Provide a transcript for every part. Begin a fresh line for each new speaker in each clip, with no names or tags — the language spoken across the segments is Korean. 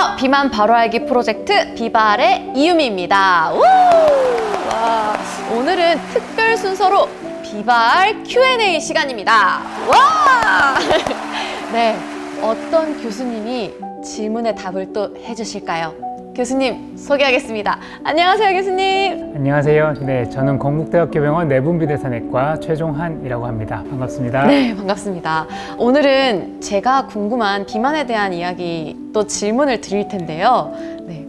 안녕하세요. 비만 바로 알기 프로젝트 비발의 이유미입니다. 와, 오늘은 특별 순서로 비발 Q&A 시간입니다. 와! 네, 어떤 교수님이 질문에 답을 또 해주실까요? 교수님 소개하겠습니다. 안녕하세요, 교수님.
안녕하세요. 네, 저는 건국대학교병원 내분비대사내과 최종한이라고 합니다. 반갑습니다.
네, 반갑습니다. 오늘은 제가 궁금한 비만에 대한 이야기 또 질문을 드릴 텐데요. 네,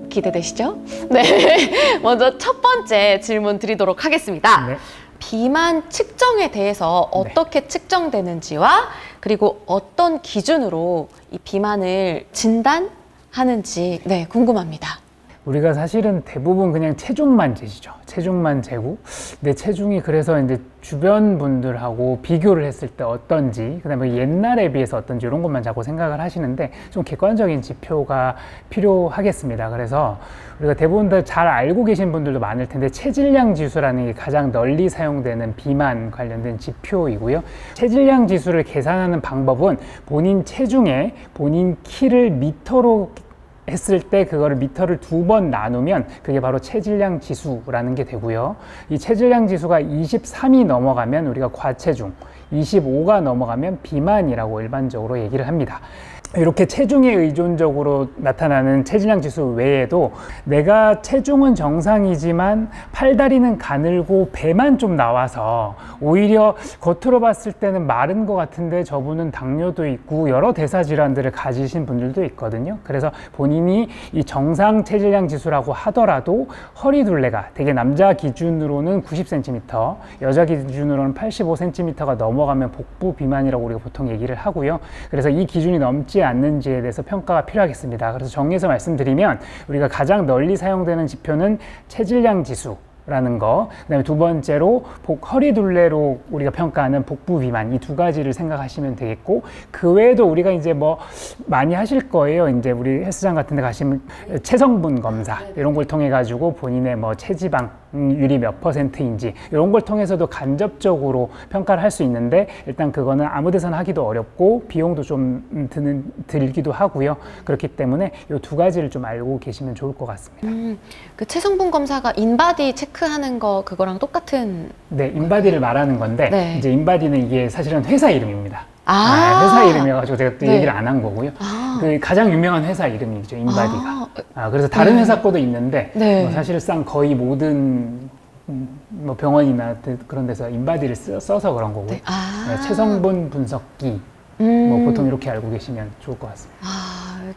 기대되시죠? 네, 먼저 첫 번째 질문 드리도록 하겠습니다. 네. 비만 측정에 대해서 어떻게 측정되는지와 그리고 어떤 기준으로 이 비만을 진단하는지 궁금합니다.
우리가 사실은 대부분 그냥 체중만 재시죠. 체중만 재고 내 체중이 그래서 이제 주변 분들하고 비교를 했을 때 어떤지, 그다음에 옛날에 비해서 어떤지 이런 것만 자꾸 생각을 하시는데 좀 객관적인 지표가 필요하겠습니다. 그래서 우리가 대부분 다 잘 알고 계신 분들도 많을 텐데 체질량 지수라는 게 가장 널리 사용되는 비만 관련된 지표이고요. 체질량 지수를 계산하는 방법은 본인 체중에 본인 키를 미터로 했을 때 그거를 미터를 2번 나누면 그게 바로 체질량 지수라는 게 되고요. 이 체질량 지수가 23이 넘어가면 우리가 과체중, 25가 넘어가면 비만이라고 일반적으로 얘기를 합니다. 이렇게 체중에 의존적으로 나타나는 체질량 지수 외에도 내가 체중은 정상이지만 팔다리는 가늘고 배만 좀 나와서 오히려 겉으로 봤을 때는 마른 것 같은데 저분은 당뇨도 있고 여러 대사질환들을 가지신 분들도 있거든요. 그래서 본인이 이 정상 체질량 지수라고 하더라도 허리 둘레가 되게 남자 기준으로는 90cm, 여자 기준으로는 85cm가 넘어가면 복부 비만이라고 우리가 보통 얘기를 하고요. 그래서 이 기준이 넘지 않는지에 대해서 평가가 필요하겠습니다. 그래서 정리해서 말씀드리면 우리가 가장 널리 사용되는 지표는 체질량 지수라는 거, 그다음에 두 번째로 허리 둘레로 우리가 평가하는 복부 비만, 이 두 가지를 생각하시면 되겠고, 그 외에도 우리가 이제 뭐 많이 하실 거예요. 이제 우리 헬스장 같은 데 가시면 체성분 검사 이런 걸 통해 가지고 본인의 뭐 체지방률이 몇 %인지 이런 걸 통해서도 간접적으로 평가를 할 수 있는데, 일단 그거는 아무 데서나 하기도 어렵고 비용도 좀 들기도 하고요. 그렇기 때문에 이 두 가지를 좀 알고 계시면 좋을 것 같습니다.
그 체성분 검사가 인바디 체크하는 거 그거랑 똑같은?
네, 인바디를 말하는 건데 이제 인바디는 이게 사실은 회사 이름입니다. 회사 이름이어가지고 제가 또 얘기를 안 한 거고요. 그 가장 유명한 회사 이름이죠, 인바디가. 그래서 다른 회사 거도 있는데 뭐 사실상 거의 모든 뭐 병원이나 그런 데서 인바디를 써서 그런 거고요. 체성분 분석기, 뭐 보통 이렇게 알고 계시면 좋을 것 같습니다.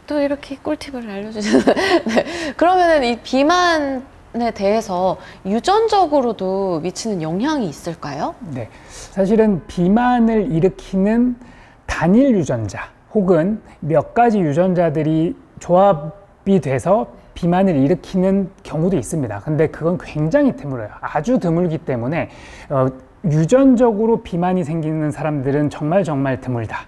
또 이렇게 꿀팁을 알려주시는. 그러면은 이 비만에 대해서 유전적으로도 미치는 영향이 있을까요?
네, 사실은 비만을 일으키는 단일 유전자 혹은 몇 가지 유전자들이 조합이 돼서 비만을 일으키는 경우도 있습니다. 근데 그건 굉장히 드물어요. 아주 드물기 때문에 유전적으로 비만이 생기는 사람들은 정말 드물다.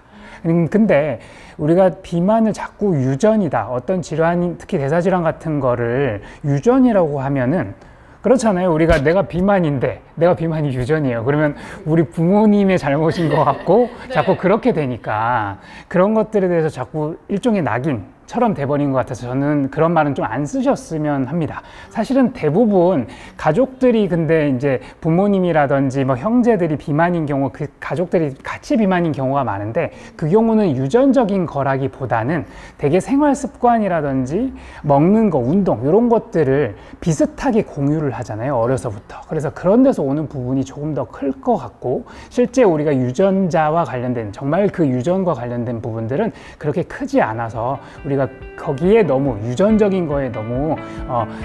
근데 우리가 비만을 자꾸 유전이다, 어떤 질환이 특히 대사질환 같은 거를 유전이라고 하면은 그렇잖아요. 우리가 내가 비만인데 내가 비만이 유전이에요. 그러면 우리 부모님의 잘못인 것 같고 자꾸 그렇게 되니까 그런 것들에 대해서 자꾸 일종의 낙인처럼 돼버린 것 같아서 저는 그런 말은 좀 안 쓰셨으면 합니다. 사실은 대부분 가족들이 근데 이제 부모님이라든지 뭐 형제들이 비만인 경우 그 가족들이 같이 비만인 경우가 많은데 그 경우는 유전적인 거라기보다는 되게 생활 습관이라든지 먹는 거, 운동 이런 것들을 비슷하게 공유를 하잖아요, 어려서부터. 그래서 그런 데서 오는 부분이 조금 더 클 것 같고, 실제 우리가 유전자와 관련된 정말 그 유전과 관련된 부분들은 그렇게 크지 않아서 우리가 거기에 너무 유전적인 거에 너무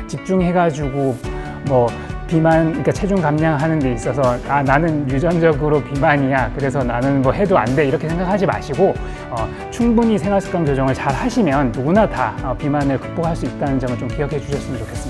집중해가지고 뭐 비만, 그러니까 체중 감량하는 데 있어서 나는 유전적으로 비만이야, 그래서 나는 뭐 해도 안 돼, 이렇게 생각하지 마시고 충분히 생활습관 조정을 잘 하시면 누구나 다 비만을 극복할 수 있다는 점을 좀 기억해 주셨으면 좋겠습니다.